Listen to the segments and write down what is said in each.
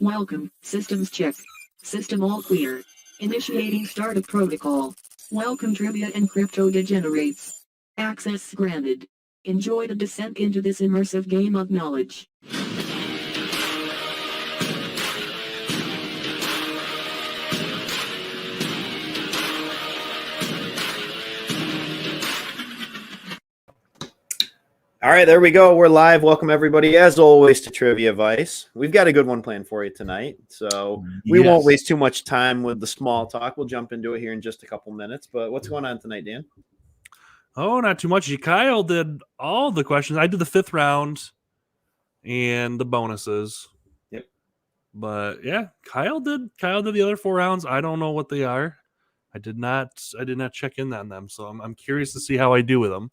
Welcome, systems check. System all clear. Initiating startup protocol. Welcome trivia and crypto degenerates. Access granted. Enjoy the descent into this immersive game of knowledge. All right, there we go. We're live. Welcome, everybody, as always, to Trivia Vice. We've got a good one planned for you tonight, so we won't waste too much time with the small talk. We'll jump into it here in just a couple minutes. But what's going on tonight, Dan? Oh, not too much. Kyle did all the questions. I did the 5th round and the bonuses. Yep. But yeah, Kyle did the other 4 rounds. I don't know what they are. I did not check in on them, so I'm curious to see how I do with them.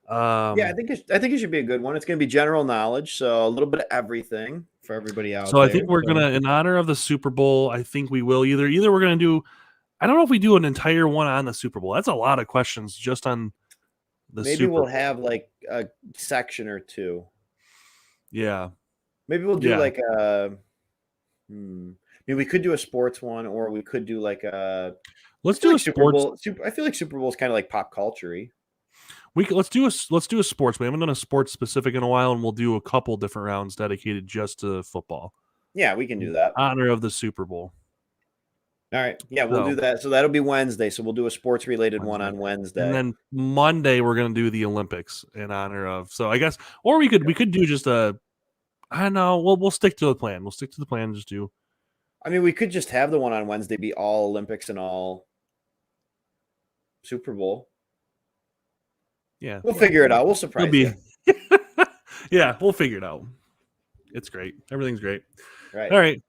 Yeah, I think it should be a good one. It's going to be general knowledge, so a little bit of everything for everybody out there. So I think we're gonna, in honor of the Super Bowl, I think we will either we're gonna do. I don't know if we do an entire one on the Super Bowl. That's a lot of questions just on the Maybe Super we'll Bowl. have like a section or two. Yeah. Maybe we'll do like a. Maybe we could do a sports one, or we could do like a. Let's do a Super Bowl. I feel like Super Bowl is kind of like pop culture-y. Let's do a sports. We haven't done a sports specific in a while, and we'll do a couple different rounds dedicated just to football. Yeah, we can do that. In honor of the Super Bowl. All right. Yeah, we'll do that. So that'll be Wednesday. So we'll do a sports related one on Wednesday. And then Monday we're gonna do the Olympics in honor of. So I guess, or we could do just a. I don't know. We'll stick to the plan. We'll stick to the plan. Just do. I mean, we could just have the one on Wednesday be all Olympics and all Super Bowl. Yeah, we'll figure it out. We'll surprise you. Yeah, we'll figure it out. It's great. Everything's great. Right. All right.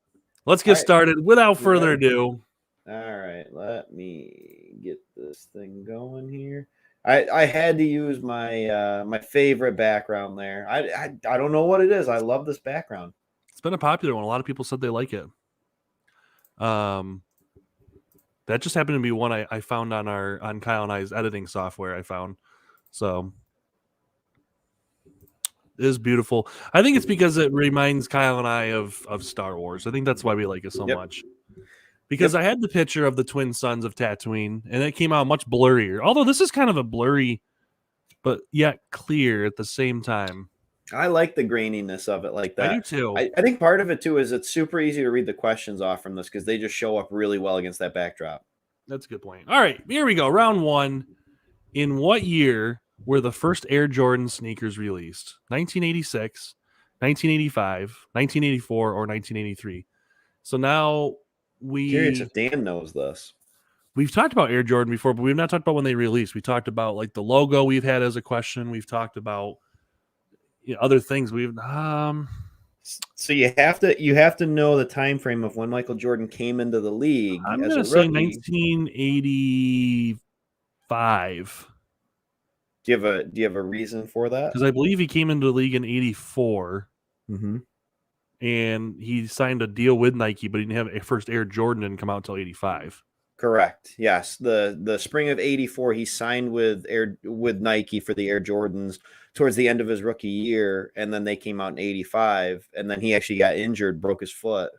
Let's get started without further ado. All right. Let me get this thing going here. I had to use my my favorite background there. I don't know what it is. I love this background. It's been a popular one. A lot of people said they like it. That just happened to be one I found on Kyle and I's editing software. I found. So it is beautiful. I think it's because it reminds Kyle and I of Star Wars. I think that's why we like it so much. Because I had the picture of the twin sons of Tatooine, and it came out much blurrier. Although this is kind of a blurry, but yet clear at the same time. I like the graininess of it like that. I do too. I think part of it too is it's super easy to read the questions off from this because they just show up really well against that backdrop. That's a good point. All right, here we go. Round 1. In what year were the first Air Jordan sneakers released? 1986, 1985, 1984, or 1983? So now Curious if Dan knows this. We've talked about Air Jordan before, but we've not talked about when they released. We talked about like the logo we've had as a question. We've talked about other things. We've So you have to know the time frame of when Michael Jordan came into the league. I'm going to say 1985. Do you have a reason for that? Because I believe he came into the league in 84. Mm-hmm. And he signed a deal with Nike, but he didn't have a first Air Jordan didn't come out until 85. Correct. Yes. The spring of 84, he signed with Nike for the Air Jordans towards the end of his rookie year, and then they came out in 85, and then he actually got injured, broke his foot,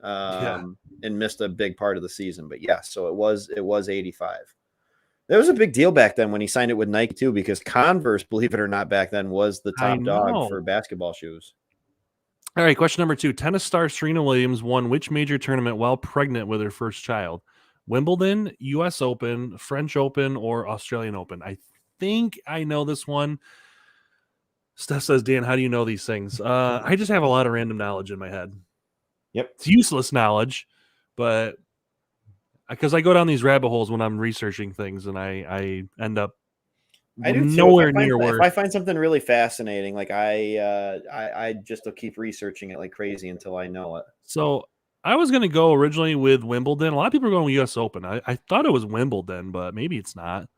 and missed a big part of the season. But yes, so it was 85. That was a big deal back then when he signed it with Nike too, because Converse, believe it or not, back then was the top dog for basketball shoes. All right, question number 2. Tennis star Serena Williams won which major tournament while pregnant with her first child? Wimbledon, U.S. Open, French Open, or Australian Open? I think I know this one. Steph says, Dan, how do you know these things? I just have a lot of random knowledge in my head. Yep. It's useless knowledge, but because I go down these rabbit holes when I'm researching things, and I end up nowhere near where. If I find something really fascinating, like I just will keep researching it like crazy until I know it. So I was going to go originally with Wimbledon. A lot of people are going with U.S. Open. I thought it was Wimbledon, but maybe it's not.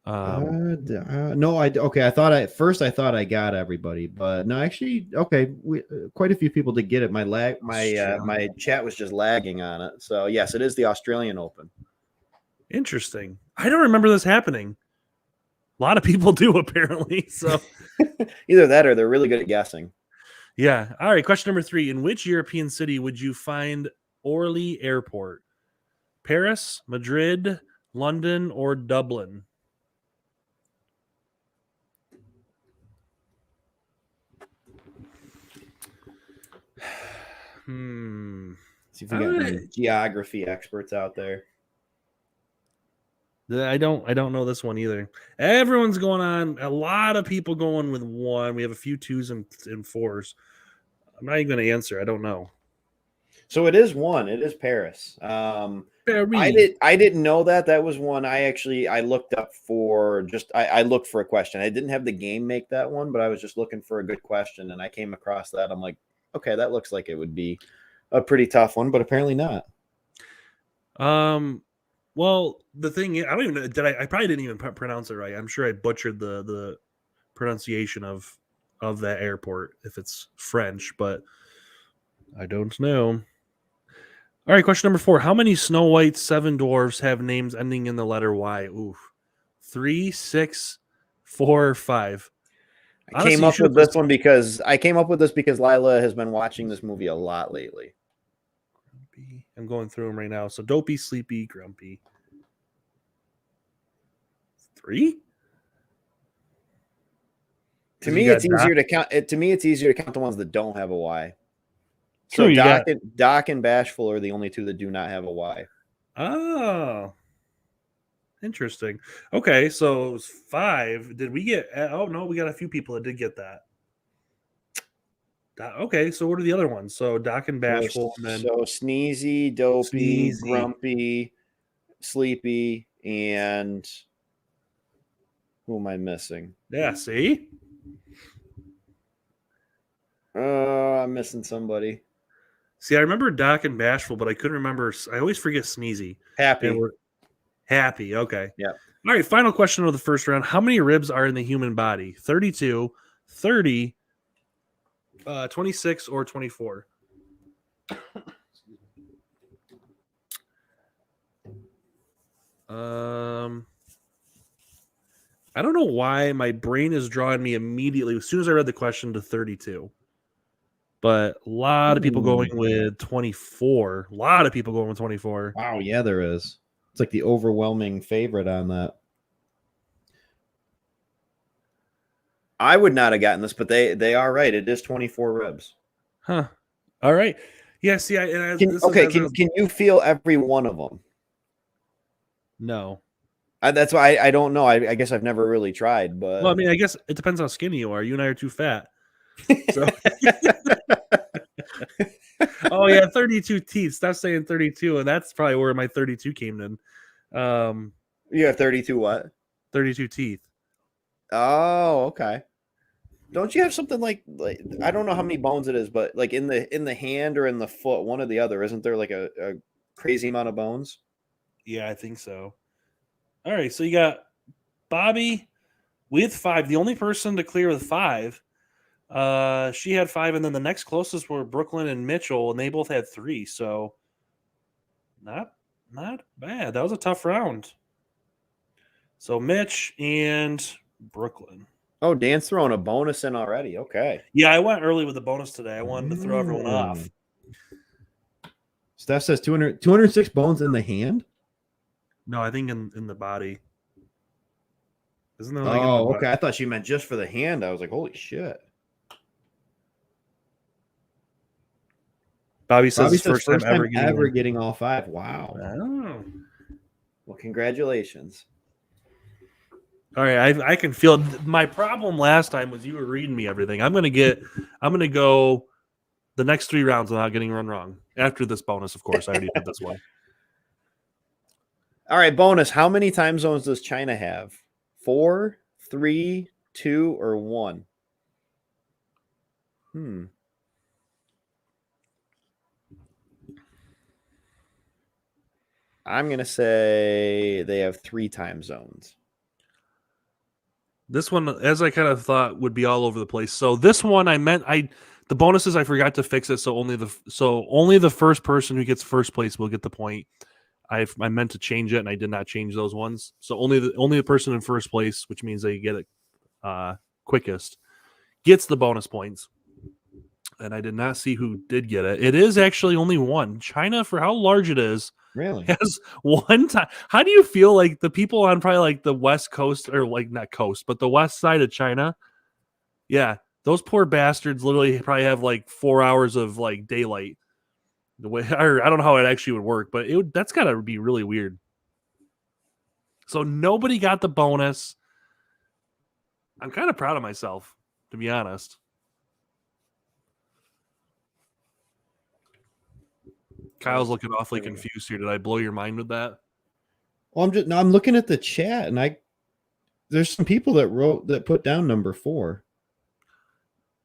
No, I thought I thought I got everybody, but no, actually, okay, quite a few people did get it. My chat was just lagging on it. So yes, it is the Australian Open. Interesting. I don't remember this happening. A lot of people do apparently. So either that or they're really good at guessing. Yeah. All right. Question number 3. In which European city would you find Orly Airport? Paris, Madrid, London, or Dublin? See if we got any geography experts out there. I don't know this one either. Everyone's going on. A lot of people going with 1. We have a few 2s and 4s. I'm not even going to answer. I don't know. So it is 1. It is Paris. Paris. I didn't know that. That was one I looked up for. I looked for a question. I didn't have the game make that one, but I was just looking for a good question, and I came across that. I'm like, okay, that looks like it would be a pretty tough one, but apparently not. Well, the thing is, I don't even know. I probably didn't even pronounce it right. I'm sure I butchered the pronunciation of that airport if it's French, but I don't know. All right, question number 4. How many Snow White 7 dwarfs have names ending in the letter Y? Oof. 3, 6, 4, 5. I came up with this because Lila has been watching this movie a lot lately. I'm going through them right now. So Dopey, Sleepy, Grumpy. 3? To me, it's easier to count. To me, it's easier to count the ones that don't have a Y. So True, Doc and Bashful are the only 2 that do not have a Y. Oh, interesting. Okay, so it was 5. Did we get? Oh no, we got a few people that did get that. Okay, so what are the other ones? So Doc and Bashful, and then Sneezy, Dopey, Grumpy, Sleepy, and who am I missing? Yeah, see? I'm missing somebody. See, I remember Doc and Bashful, but I couldn't remember. I always forget Sneezy. Happy. Happy, okay. Yeah. All right, final question of the first round. How many ribs are in the human body? 32, 30, 26, or 24? I don't know why my brain is drawing me immediately as soon as I read the question to 32. But a lot of people going with 24. A lot of people going with 24. Wow, yeah, there is. It's like the overwhelming favorite on that. I would not have gotten this, but they are right. It is 24 ribs. Huh. All right. Yeah, see, can you feel every one of them? No. That's why I don't know. I guess I've never really tried, but well, I mean, I guess it depends how skinny you are. You and I are too fat. So oh yeah, 32 teeth. Stop saying 32, and that's probably where my 32 came in. You have 32 what? 32 teeth. Oh, okay. Don't you have something like I don't know how many bones it is, but like in the hand or in the foot, one or the other, isn't there like a crazy amount of bones? Yeah, I think so. All right, so you got Bobby with 5. The only person to clear with 5. She had 5, and then the next closest were Brooklyn and Mitchell, and they both had 3. So not bad. That was a tough round. So Mitch and Brooklyn. Oh, Dan's throwing a bonus in already. Okay. Yeah, I went early with the bonus today. I wanted to throw everyone off. Steph says 206 bones in the hand. No, I think in the body. Isn't there? Okay. I thought she meant just for the hand. I was like, holy shit. Bobby says first time ever getting all 5. Wow. Oh. Well, congratulations. All right, I can feel my problem last time was you were reading me everything. I'm gonna go the next 3 rounds without getting one wrong. After this bonus, of course, I already did this one. All right, bonus. How many time zones does China have? 4, 3, 2, or 1? I'm gonna say they have 3 time zones. This one, as I kind of thought, would be all over the place. So this one, the bonuses I forgot to fix it. So only the first person who gets first place will get the point. I meant to change it, and I did not change those ones. So only the person in first place, which means they get it quickest, gets the bonus points. and I did not see who did get it. It is actually only one. China, for how large it is, Really? has one time. How do you feel like the people on probably like the west coast, or like not coast, but the west side of China? Yeah, those poor bastards literally probably have like 4 hours of like daylight. The way, or I don't know how it actually would work, but that's got to be really weird. So nobody got the bonus. I'm kind of proud of myself, to be honest. Kyle's looking awfully confused here. Did I blow your mind with that? Well, I'm looking at the chat, and there's some people that put down number 4.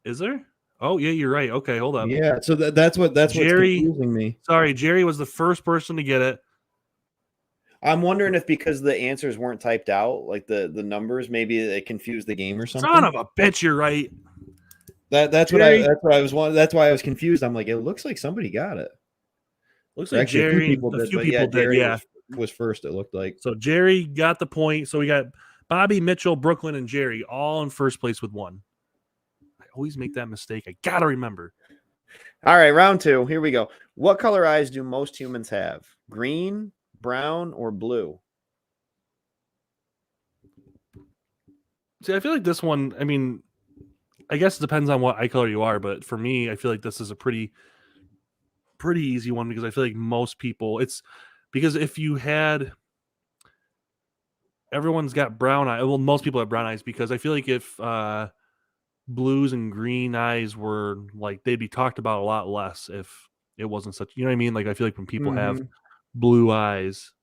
Is there? Oh yeah, you're right. Okay, hold up. Yeah, so that's what's confusing me. Sorry, Jerry was the first person to get it. I'm wondering if because the answers weren't typed out, like the numbers, maybe it confused the game or something. Son of a bitch, you're right. That's Jerry, that's why I was confused. I'm like, it looks like somebody got it. Looks like Actually, Jerry. a few people did. Yeah, was first. It looked like. So Jerry got the point. So we got Bobby, Mitchell, Brooklyn, and Jerry all in first place with 1. I always make that mistake. I gotta remember. All right, round 2. Here we go. What color eyes do most humans have? Green, brown, or blue? See, I feel like this one, I mean, I guess it depends on what eye color you are, but for me, I feel like this is a pretty easy one, because I feel like most people, it's because if you had, everyone's got brown eyes. Well, most people have brown eyes, because I feel like if blues and green eyes were like, they'd be talked about a lot less if it wasn't such, you know what I mean? Like, I feel like when people have blue eyes,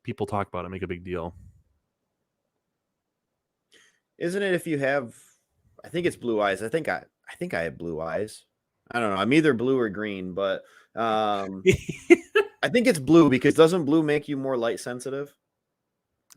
people talk about it, make a big deal. Isn't it if you have, I think it's blue eyes. I think I have blue eyes. I don't know. I'm either blue or green, but I think it's blue, because doesn't blue make you more light sensitive?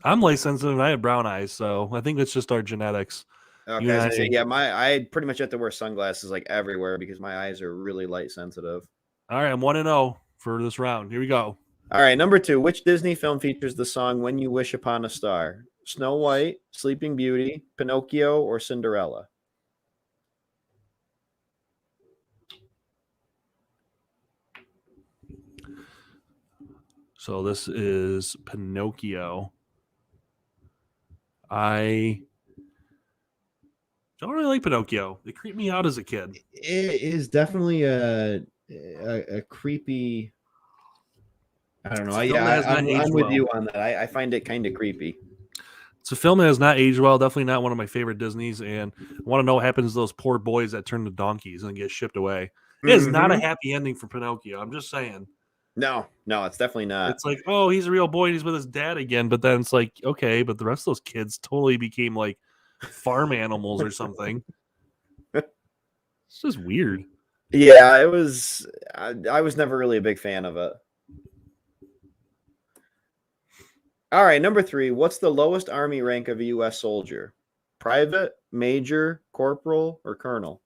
I'm light sensitive and I have brown eyes, so I think it's just our genetics. Okay, I pretty much have to wear sunglasses like everywhere because my eyes are really light sensitive. All right, I'm 1-0 for this round. Here we go. All right, number 2. Which Disney film features the song "When You Wish Upon a Star"? Snow White, Sleeping Beauty, Pinocchio, or Cinderella? So this is Pinocchio. I don't really like Pinocchio. It creeped me out as a kid. It is definitely a creepy. I don't know. I'm with you on that. I find it kind of creepy. It's a film that has not aged well. Definitely not one of my favorite Disneys. And I want to know what happens to those poor boys that turn to donkeys and get shipped away. It is not a happy ending for Pinocchio. I'm just saying. No, it's definitely not. It's like, oh, he's a real boy and he's with his dad again. But then it's like, okay, but the rest of those kids totally became like farm animals or something. It's just weird. Yeah, it was. I was never really a big fan of it. All right, number 3. What's the lowest army rank of a U.S. soldier? Private, major, corporal, or colonel?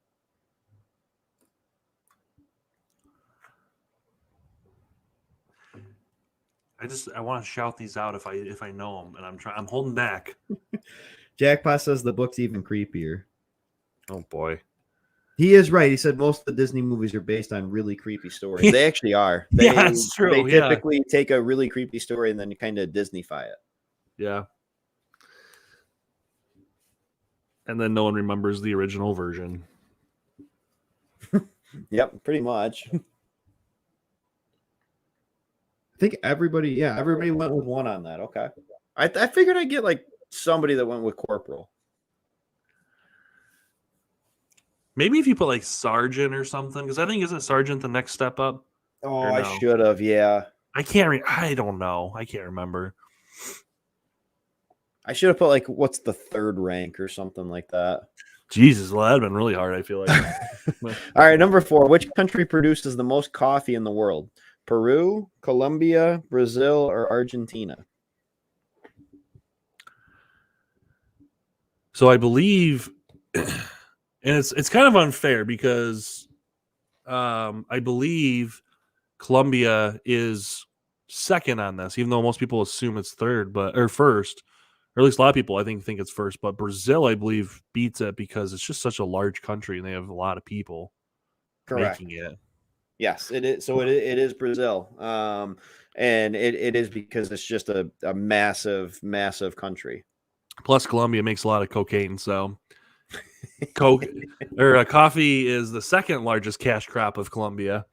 I want to shout these out if I know them, and I'm holding back. Jackpot says the book's even creepier. Oh boy. He is right. He said most of the Disney movies are based on really creepy stories. They actually are. Yeah, that's true. They typically take a really creepy story and then kind of Disney-fy it. Yeah. And then no one remembers the original version. Yep, pretty much. I think everybody went with 1 on that. Okay. I figured I'd get like somebody that went with corporal. Maybe if you put like sergeant or something, because I think isn't sergeant the next step up? Oh, no? I should have. Yeah. I don't know. I can't remember. I should have put like what's the 3rd rank or something like that. Jesus, well, that'd been really hard, I feel like. All right, number 4. Which country produces the most coffee in the world? Peru, Colombia, Brazil, or Argentina? So I believe, and it's kind of unfair because I believe Colombia is second on this, even though most people assume it's third, or first, or at least a lot of people I think it's first. But Brazil, I believe, beats it because it's just such a large country and they have a lot of people Correct. making it. Yes, it is. So it is Brazil, and it is because it's just a massive, massive country. Plus, Colombia makes a lot of cocaine, so coffee is the second largest cash crop of Colombia.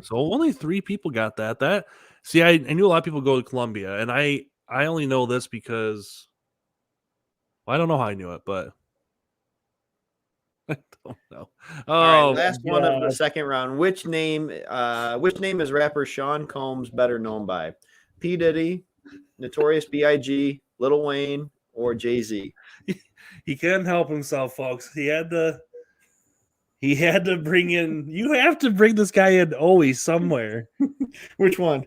So only 3 people got that. See, I knew a lot of people go to Colombia, and I only know this because I don't know how I knew it, but I don't know. All right, Oh, last one of the second round. Which name is rapper Sean Combs better known by? P. Diddy, Notorious B.I.G., Lil Wayne, or Jay-Z? He couldn't help himself, folks. He had to bring in. You have to bring this guy in always somewhere. Which one?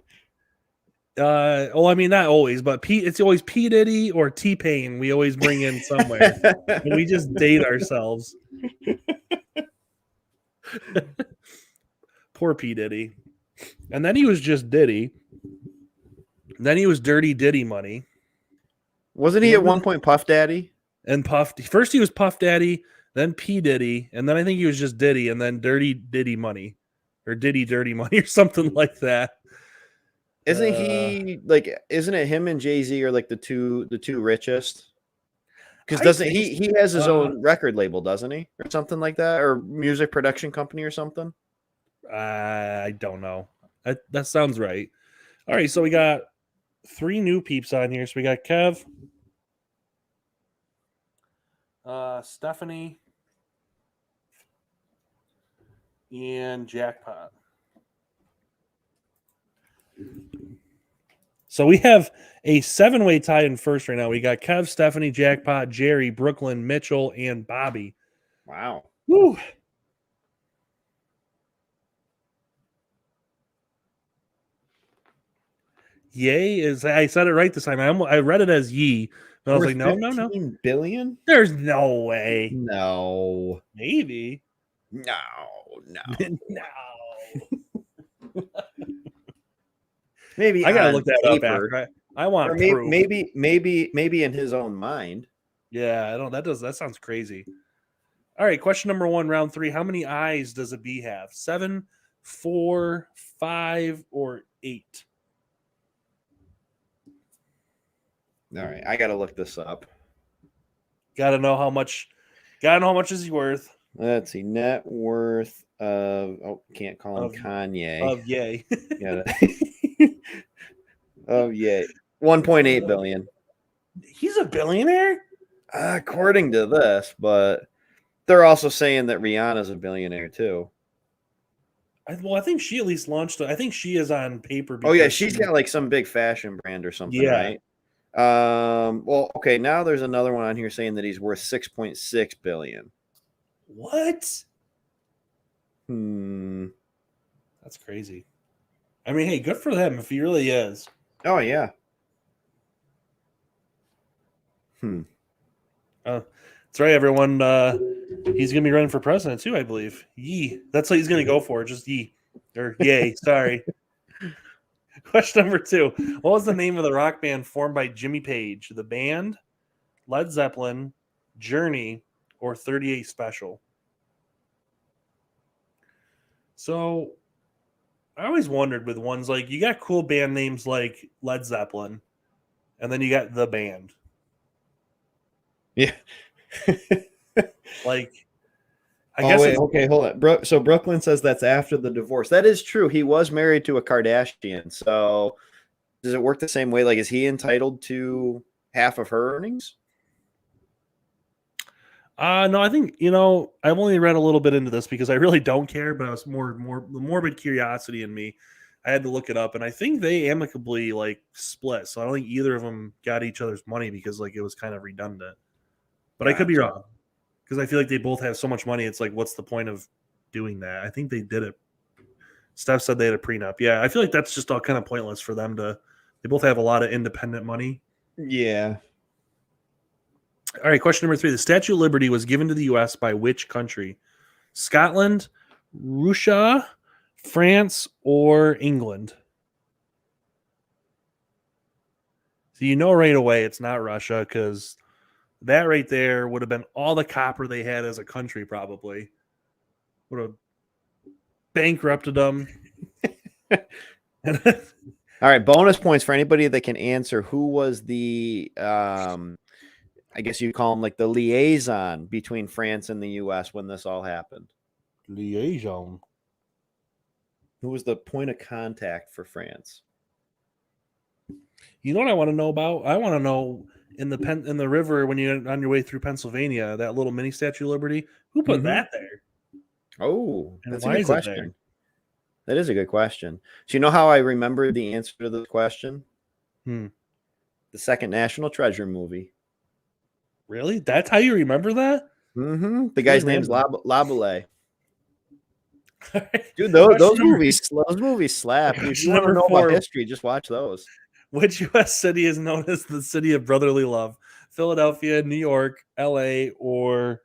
I mean, not always, but it's always P. Diddy or T-Pain. We always bring in somewhere. And we just date ourselves. Poor P. Diddy. And then he was just Diddy. And then he was Dirty Diddy Money. Wasn't he at one point Puff Daddy? And first he was Puff Daddy, then P. Diddy, and then I think he was just Diddy, and then Dirty Diddy Money. Or Diddy Dirty Money or something like that. Isn't it him and Jay-Z are like the two richest? Because doesn't he has his own record label, doesn't he? Or something like that? Or music production company or something? I don't know. That sounds right. All right, so we got 3 new peeps on here. So we got Kev, Stephanie, and Jackpot. So we have a 7-way tie in first right now. We got Kev, Stephanie, Jackpot, Jerry, Brooklyn, Mitchell, and Bobby. Wow. Woo. Yay is, I said it right this time. I read it as ye, but I was like, no. 15 billion? There's no way. No. Maybe. No. No. Maybe I gotta look that paper. up after. I want or proof. maybe in his own mind. Yeah, I don't. That sounds crazy. All right, question number 1, round 3. How many eyes does a bee have? 7, 4, 5, or 8? All right, I gotta look this up. Gotta know how much is he worth. Let's see, net worth of can't call him Kanye. Of yay. Of yay. 1.8 billion. He's a billionaire? According to this, but they're also saying that Rihanna's a billionaire too. I think she at least launched it. I think she is on paper. Oh yeah, she's got like some big fashion brand or something, right? Well, okay, now there's another one on here saying that he's worth 6.6 billion. What? That's crazy. I mean, hey, good for them if he really is. Oh yeah. That's right, everyone. He's gonna be running for president too, I believe. Yee. That's what he's gonna go for. Just yee. Or yay. Sorry. Question number 2. What was the name of the rock band formed by Jimmy Page? The band, Led Zeppelin, Journey, or 38 Special? So I always wondered with ones like, you got cool band names like Led Zeppelin, and then you got the band. Yeah. Like, I guess. Okay, hold on. So Brooklyn says that's after the divorce. That is true. He was married to a Kardashian. So does it work the same way? Like, is he entitled to half of her earnings? No, I think, I've only read a little bit into this because I really don't care, but I was more the morbid curiosity in me. I had to look it up, and I think they amicably split. So I don't think either of them got each other's money because it was kind of redundant. But I could be wrong because I feel like they both have so much money. It's like, what's the point of doing that? I think they did it. Steph said they had a prenup. Yeah, I feel like that's just all kind of pointless for them to. They both have a lot of independent money. Yeah. All right, question number 3. The Statue of Liberty was given to the U.S. by which country? Scotland, Russia, France, or England? So you know right away it's not Russia because that right there would have been all the copper they had as a country probably. Would have bankrupted them. All right, bonus points for anybody that can answer. Who was the I guess you call him like the liaison between France and the U.S. when this all happened? Liaison. Who was the point of contact for France? You know what I want to know about? I want to know in the river when you're on your way through Pennsylvania, that little mini Statue of Liberty. Who put that there? Oh, And that's why a good is it there? question. That is a good question. So you know how I remember the answer to this question? The Second National Treasure movie. Really? That's how you remember that? Mm-hmm. The guy's name's Laboulet. Dude, Question those number- movies slap. If Question you want to number know 4. about history, just watch those. Which U.S. city is known as the city of brotherly love? Philadelphia, New York, L.A., or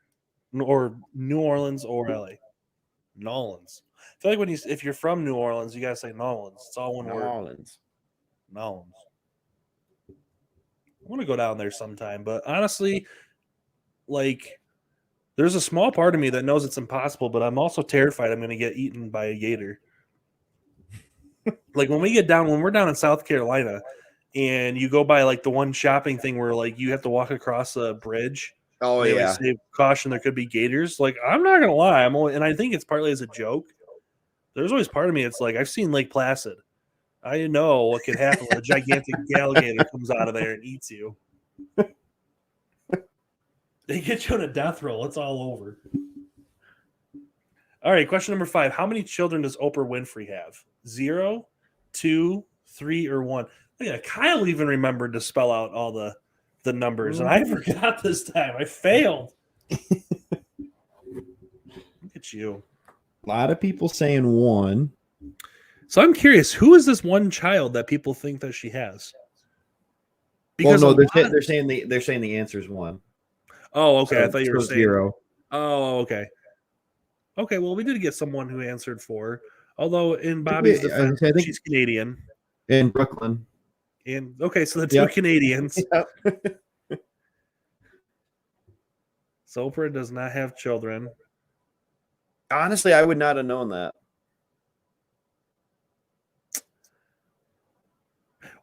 New Orleans or L.A.? Nolans. I feel like if you're from New Orleans, you gotta say Nolans. It's all one word. Nolans. I want to go down there sometime, but honestly, like, there's a small part of me that knows it's impossible, but I'm also terrified I'm going to get eaten by a gator. Like when we're down in South Carolina, and you go by like the one shopping thing where like you have to walk across a bridge. Oh they yeah. say caution, there could be gators. Like I'm not gonna lie, and I think it's partly as a joke. There's always part of me. It's like I've seen Lake Placid. I know what could happen when a gigantic alligator comes out of there and eats you. They get you on a death roll. It's all over. All right, question number 5. How many children does Oprah Winfrey have? 0, 2, 3, or 1? Yeah, Kyle even remembered to spell out all the numbers, and I forgot this time. I failed. Look at you. A lot of people saying 1. So I'm curious, who is this one child that people think that she has? Because they're saying the answer is 1. Oh, okay. So, I thought you were saying 0. Oh, okay. Okay, well, we did get someone who answered 4. Although in Bobby's defense, I think she's Canadian. In Brooklyn. And okay, so the 2 Canadians. Yep. So Oprah does not have children. Honestly, I would not have known that.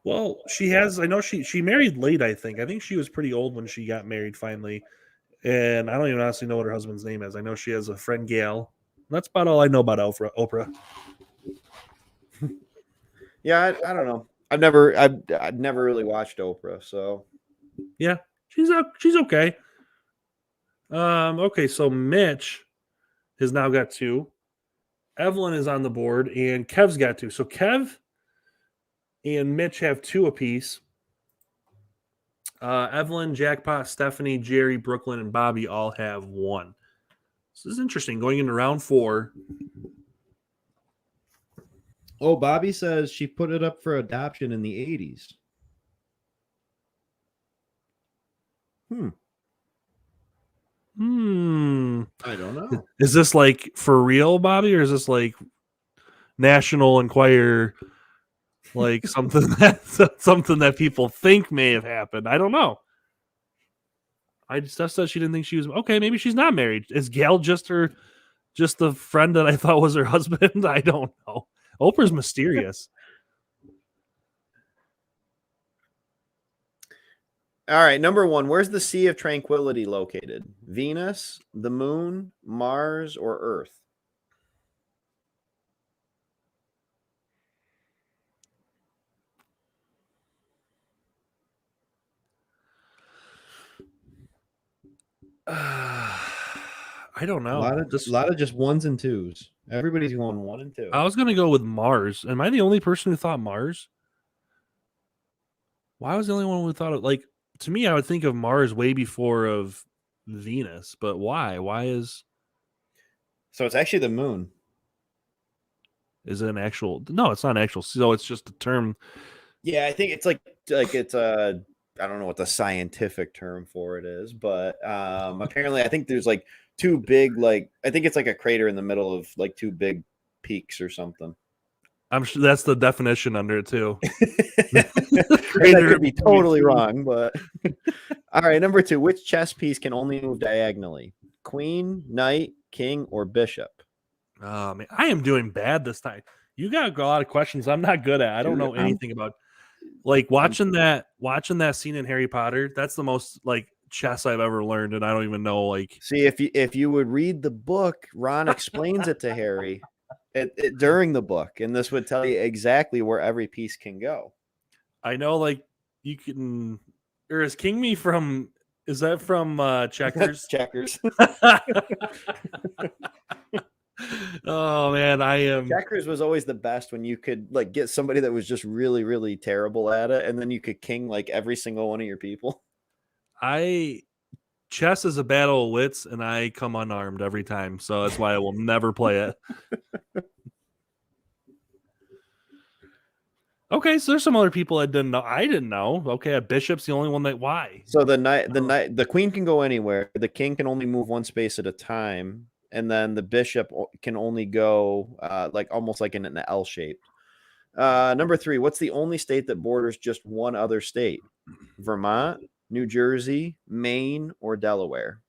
Well, she has. I know she married late. I think she was pretty old when she got married finally, and I don't even honestly know what her husband's name is. I know she has a friend Gail. That's about all I know about Oprah. Yeah, I don't know. I've never really watched Oprah, so yeah, she's okay. Okay, so Mitch has now got 2. Evelyn is on the board, and Kev's got 2. So Kev and Mitch have 2 apiece. Evelyn, Jackpot, Stephanie, Jerry, Brooklyn, and Bobby all have 1. This is interesting. Going into round 4. Oh, Bobby says she put it up for adoption in the 80s. I don't know. Is this like for real, Bobby, or is this like National Enquirer, like something that people think may have happened? I don't know. I just said she didn't think she was okay. Maybe she's not married. Is Gail just the friend that I thought was her husband? I don't know. Oprah's mysterious. All right, number 1. Where's the Sea of Tranquility located? Venus, the Moon, Mars, or Earth? I don't know. A lot of just 1s and 2s. Everybody's going 1 and 2. I was going to go with Mars. Am I the only person who thought Mars? Why was the only one who thought it? Like, to me, I would think of Mars way before of Venus, but why? So it's actually the Moon. Is it an actual? No, it's not actual. So it's just a term. Yeah, I think it's like it's a I don't know what the scientific term for it is, but apparently I think there's like 2 big I think it's like a crater in the middle of like 2 big peaks or something. I'm sure that's the definition under it too. That could be totally wrong, but all right. Number 2, which chess piece can only move diagonally? Queen, knight, king, or bishop? Oh man, I am doing bad this time. You got a lot of questions I'm not good at. I don't know anything about. Like watching that scene in Harry Potter. That's the most like chess I've ever learned, and I don't even know. Like, see, if you would read the book, Ron explains it to Harry during the book, and this would tell you exactly where every piece can go. I know, like you can. Or is King Me from? Is that from Checkers? Checkers. Oh man, I am. Checkers was always the best when you could like get somebody that was just really, really terrible at it, and then you could king like every single one of your people. Chess is a battle of wits, and I come unarmed every time, so that's why I will never play it. Okay, so there's some other people I didn't know. Okay, a bishop's the only one that. Why? So the queen can go anywhere. The king can only move one space at a time, and then the bishop can only go like almost like in an L shape. Number 3, what's the only state that borders just one other state? Vermont, New Jersey, Maine, or Delaware?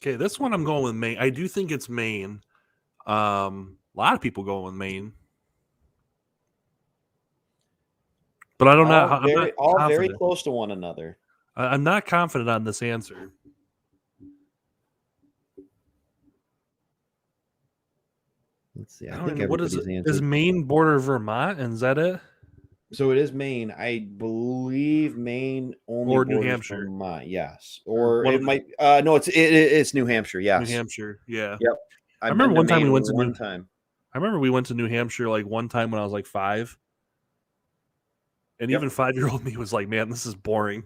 Okay, this one I'm going with Maine. I do think it's Maine. A lot of people going with Maine, but I don't know. All very close to one another. I'm not confident on this answer. Let's see. I think everybody's answered. Is Maine border Vermont, and is that it? So it is Maine. I believe Maine only or New Hampshire. Vermont, yes, or it might. No, it's New Hampshire. Yes, New Hampshire. Yeah. Yep. I remember one time we went to I remember we went to New Hampshire like one time when I was like 5. And even 5-year-old me was like, man, this is boring.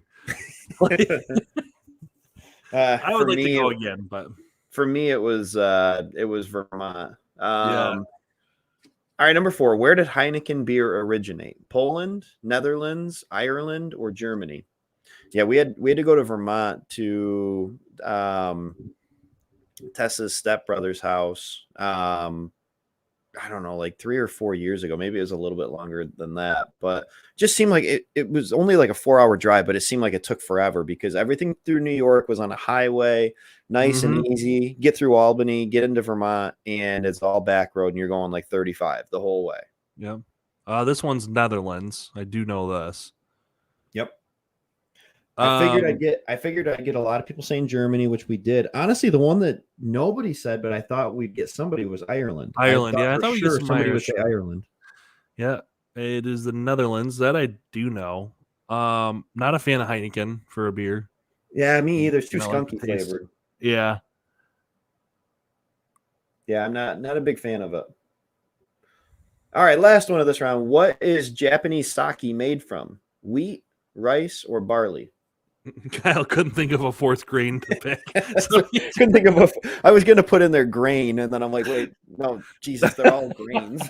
I would like to go again, but for me it was Vermont. All right, number 4. Where did Heineken beer originate? Poland, Netherlands, Ireland, or Germany? Yeah, we had to go to Vermont to Tessa's stepbrother's house. I don't know, like 3 or 4 years ago. Maybe it was a little bit longer than that, but just seemed like it was only like a 4-hour drive, but it seemed like it took forever because everything through New York was on a highway, nice and easy. Get through Albany, get into Vermont, and it's all back road, and you're going like 35 the whole way. Yeah. This one's Netherlands. I do know this. Yep. I figured I'd get a lot of people saying Germany, which we did. Honestly, the one that nobody said, but I thought we'd get somebody was Ireland. I thought sure somebody would say Ireland. Yeah, it is the Netherlands. That I do know. Not a fan of Heineken for a beer. Yeah, me either. It's too skunky flavored. Yeah. Yeah, I'm not a big fan of it. All right, last one of this round. What is Japanese sake made from? Wheat, rice, or barley? Kyle couldn't think of a fourth grain to pick. So couldn't think of I was going to put in there grain, and then I'm like, wait, no, Jesus, they're all grains.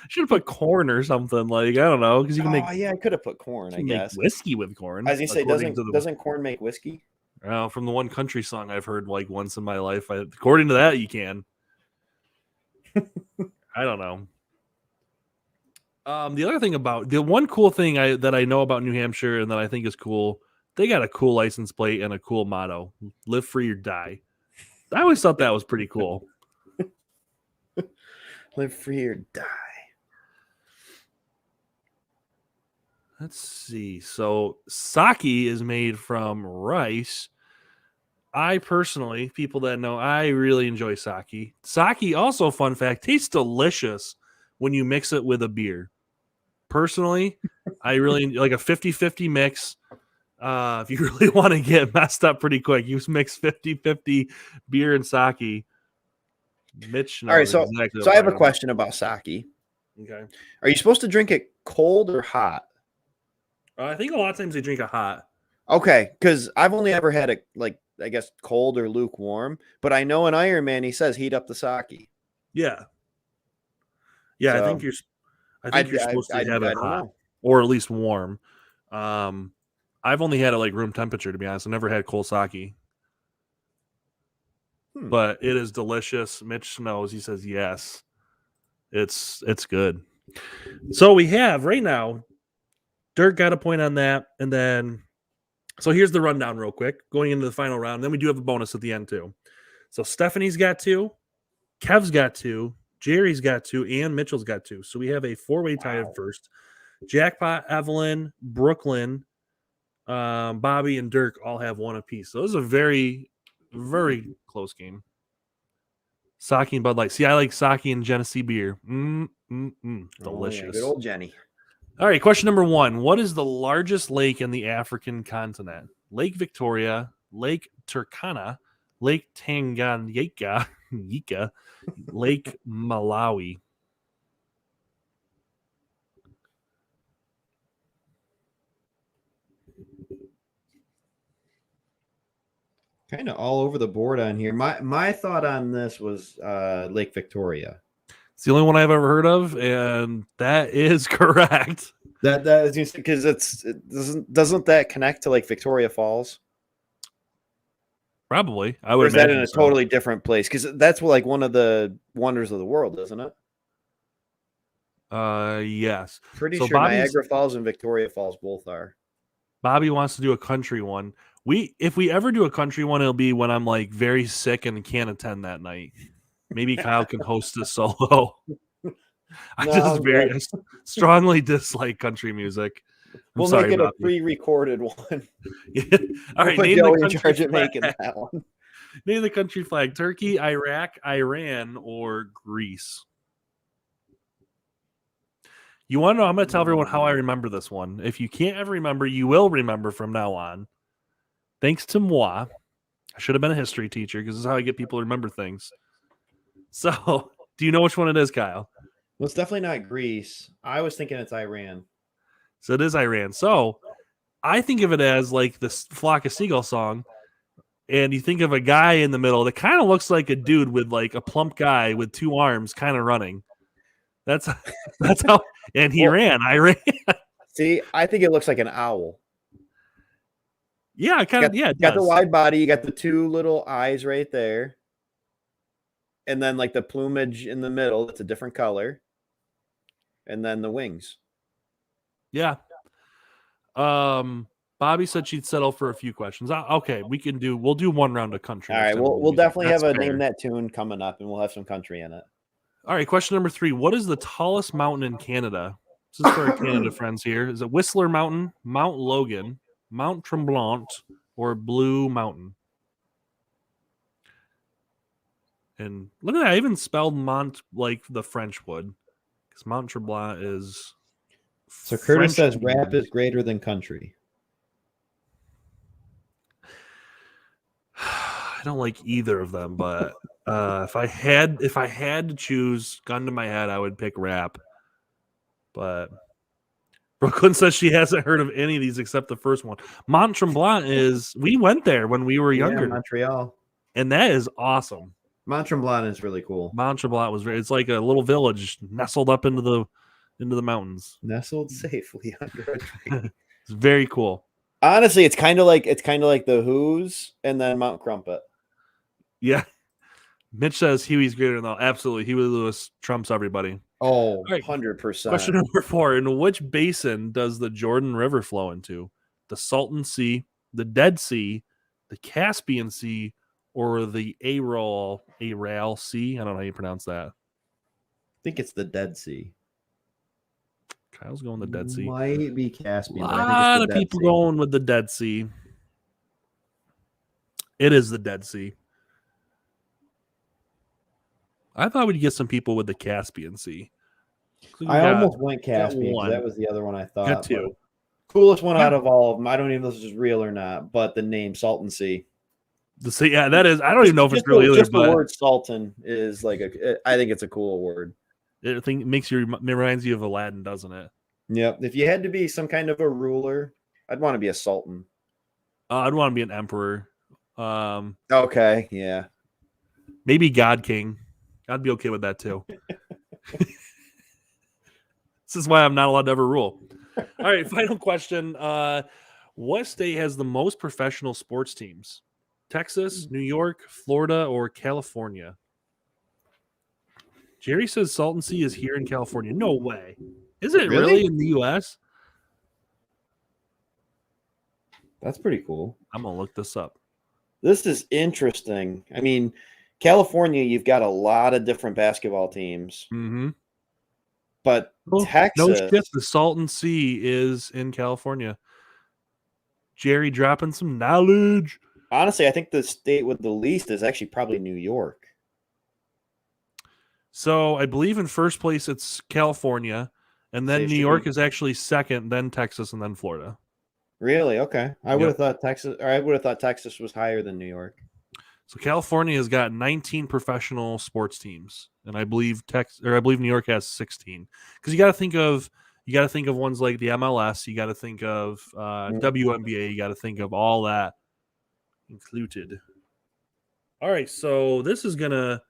Should have put corn or something. Like, I don't know, because you can make. Oh yeah, I could have put corn. I guess whiskey with corn. As you say, doesn't corn make whiskey? From the one country song I've heard like once in my life, according to that, you can. I don't know. The other thing about the one cool thing that I know about New Hampshire and that I think is cool, they got a cool license plate and a cool motto: "Live free or die." I always thought that was pretty cool. Live free or die. Let's see. So sake is made from rice. I personally, people that know, I really enjoy sake. Sake, also fun fact, tastes delicious when you mix it with a beer. Personally, I really like a 50-50 mix. If you really want to get messed up pretty quick, you mix 50-50 beer and sake. Mitch knows. All right, so exactly I have a question about sake. Okay. Are you supposed to drink it cold or hot? I think a lot of times they drink it hot. Okay, because I've only ever had it like, I guess, cold or lukewarm. But I know in Iron Man he says heat up the sake. Yeah. Yeah, so, I think you're supposed to have it hot or at least warm. I've only had it like room temperature, to be honest. I never had cold sake. but it is delicious. Mitch knows. He says yes. It's good. So we have right now, Dirk got a point on that, and then so here's the rundown real quick going into the final round. Then we do have a bonus at the end too. So Stephanie's got 2, Kev's got 2, Jerry's got 2, and Mitchell's got 2. So we have a 4-way tie at first. Jackpot, Evelyn, Brooklyn, Bobby, and Dirk all have 1 apiece. So it was a very, very close game. Sake and Bud Light. See, I like sake and Genesee beer. Delicious. Oh, yeah, good old Jenny. All right, question number 1. What is the largest lake in the African continent? Lake Victoria, Lake Turkana, Lake Tanganyika, Lake Malawi. Kind of all over the board on here. My thought on this was Lake Victoria. It's the only one I've ever heard of, and that is correct. That is because doesn't that connect to like Victoria Falls? Probably. I Or would is that in imagine a so. totally different place? Because that's like one of the wonders of the world, isn't it? Yes. Pretty So sure Bobby's- Niagara Falls and Victoria Falls both are. Bobby wants to do a country one. If we ever do a country one, it'll be when I'm like very sick and can't attend that night. Maybe Kyle can host a solo. I No, just very but- strongly dislike country music. We'll sorry, make it a Bobby. pre-recorded one. All right, We'll put name Joey the in charge country of making flag. that one. Name the country flag: Turkey, Iraq, Iran, or Greece. You want to know? I'm going to tell everyone how I remember this one. If you can't ever remember, you will remember from now on. Thanks to moi. I should have been a history teacher because this is how I get people to remember things. So, do you know which one it is, Kyle? Well, it's definitely not Greece. I was thinking it's Iran. So it is Iran. So I think of it as like this Flock of Seagull song. And you think of a guy in the middle that kind of looks like a dude with like a plump guy with 2 arms kind of running. That's how, and he ran. I ran. See, I think it looks like an owl. Yeah, kind of. Yeah, it Got the does. wide body. You got the 2 little eyes right there. And then like the plumage in the middle, it's a different color. And then the wings. Yeah. Bobby said she'd settle for a few questions. Okay, we'll do 1 round of country. All right, next time we we'll do. definitely have That's a fair. Name That Tune coming up, and we'll have some country in it. All right, question number 3. What is the tallest mountain in Canada? This is for our Canada friends here. Is it Whistler Mountain, Mount Logan, Mount Tremblant, or Blue Mountain? And look at that. I even spelled Mont like the French would. Because Mount Tremblant is. So Curtis French says rap is greater than country. I don't like either of them, but if I had to choose, gun to my head, I would pick rap. But Brooklyn says she hasn't heard of any of these except the first one. Mont Tremblant is we went there when we were younger, Montreal. and that is awesome. Mont Tremblant is really cool. Mont Tremblant was it's like a little village nestled up into the mountains. Nestled safely under a tree. It's very cool. Honestly, it's kind of like the Who's and then Mount Crumpet. Yeah. Mitch says Huey's greater than all. Absolutely. Huey Lewis trumps everybody. Oh, right. 100%. Question number 4. In which basin does the Jordan River flow into? The Salton Sea, the Dead Sea, the Caspian Sea, or the Aral Sea? I don't know how you pronounce that. I think it's the Dead Sea. Kyle's going the Dead Sea. Might be Caspian. A but I think lot it's of the Dead people Sea. going with the Dead Sea. It is the Dead Sea. I thought we'd get some people with the Caspian Sea. So I almost went Caspian one. because that was the other one I thought. Got 2. but Coolest one Yeah. out of all of them. I don't even know if this is real or not, but the name Salton Sea. The sea, yeah, that is. I don't even know if it's Just real the- either, Just the but word Salton is like I think it's a cool word. it makes you reminds you of Aladdin, doesn't it? Yep. If you had to be some kind of a ruler, I'd want to be a sultan. I'd want to be an emperor. Okay. Yeah. Maybe God King. I'd be okay with that too. This is why I'm not allowed to ever rule. All right, final question. What state has the most professional sports teams? Texas, New York, Florida, or California? Jerry says Salton Sea is here in California. No way. Is it really in the U.S.? That's pretty cool. I'm going to look this up. This is interesting. I mean, California, you've got a lot of different basketball teams. Mm-hmm. But Texas... No shit, the Salton Sea is in California. Jerry dropping some knowledge. Honestly, I think the state with the least is actually probably New York. So I believe in first place it's California, and then New York is actually second, then Texas, and then Florida. Really? Okay. I would have thought Texas was higher than New York. So California has got 19 professional sports teams, and I believe New York has 16. Because you got to think of ones like the MLS, you got to think of WNBA, you got to think of all that included. All right, so this is gonna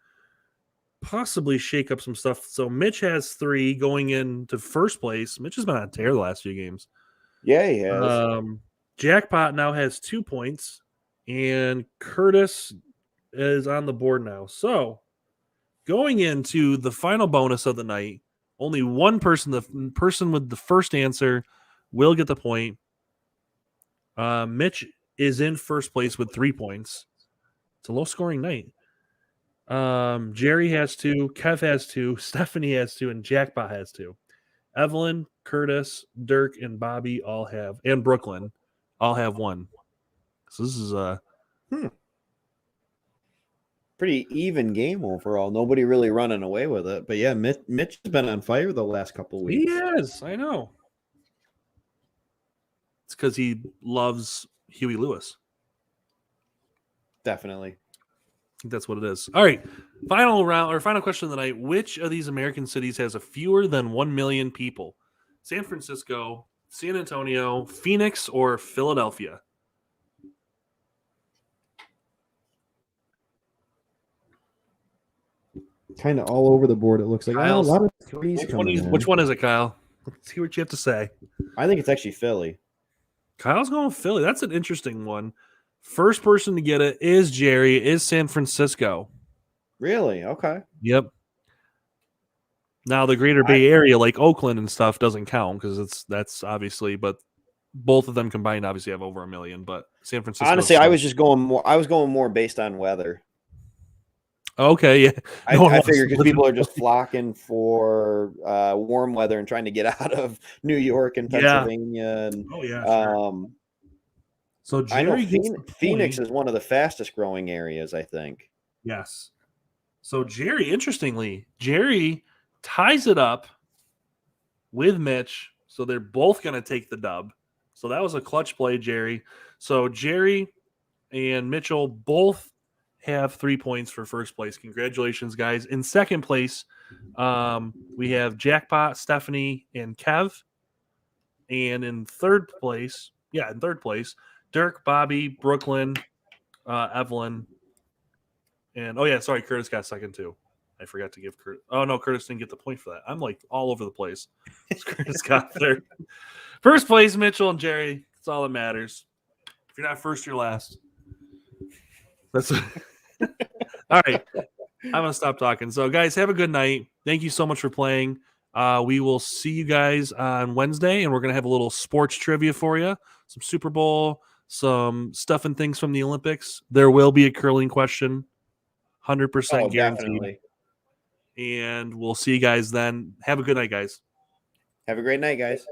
possibly shake up some stuff. So Mitch has 3 going into first place. Mitch has been on a tear the last few games. Yeah, he has. Jackpot now has 2 points, and Curtis is on the board now. So going into the final bonus of the night, only one person, the person with the first answer, will get the point. Mitch is in first place with 3 points. It's a low-scoring night. Jerry has 2, Kev has 2, Stephanie has 2, and Jackpot has 2. Evelyn, Curtis, Dirk, and Bobby and Brooklyn all have 1. So this is pretty even game overall. Nobody really running away with it. But yeah, Mitch has been on fire the last couple of weeks. He is. I know. It's because he loves Huey Lewis. Definitely. I think that's what it is. All right. Final question of the night. Which of these American cities has a fewer than 1 million people? San Francisco, San Antonio, Phoenix, or Philadelphia? Kind of all over the board, it looks like. Kyle's, a lot of threes which one is it, Kyle? Let's see what you have to say. I think it's actually Philly. Kyle's going Philly. That's an interesting one. First person to get it is Jerry, is San Francisco. Really? Okay. Yep. Now the greater Bay Area, like Oakland and stuff, doesn't count because that's obviously, but both of them combined obviously have over 1 million. But San Francisco. Honestly, I was going more based on weather. Okay, yeah. I figured because people are just flocking for warm weather and trying to get out of New York and Pennsylvania. And, sure. So Jerry Phoenix is one of the fastest growing areas, I think. Yes. So interestingly, Jerry ties it up with Mitch. So they're both going to take the dub. So that was a clutch play, Jerry. So Jerry and Mitchell both have 3 points for first place. Congratulations, guys. In second place, we have Jackpot, Stephanie, and Kev. And in third place, Dirk, Bobby, Brooklyn, Evelyn, and Curtis got second too. I forgot to give Curtis. Oh no, Curtis didn't get the point for that. I'm like all over the place. Curtis got third. First place, Mitchell and Jerry. That's all that matters. If you're not first, you're last. That's all right. I'm gonna stop talking. So, guys, have a good night. Thank you so much for playing. We will see you guys on Wednesday, and we're gonna have a little sports trivia for you. Some Super Bowl, some stuff and things from the Olympics. There will be a curling question, 100% guaranteed. Definitely. And we'll see you guys then. Have a good night, guys. Have a great night, guys.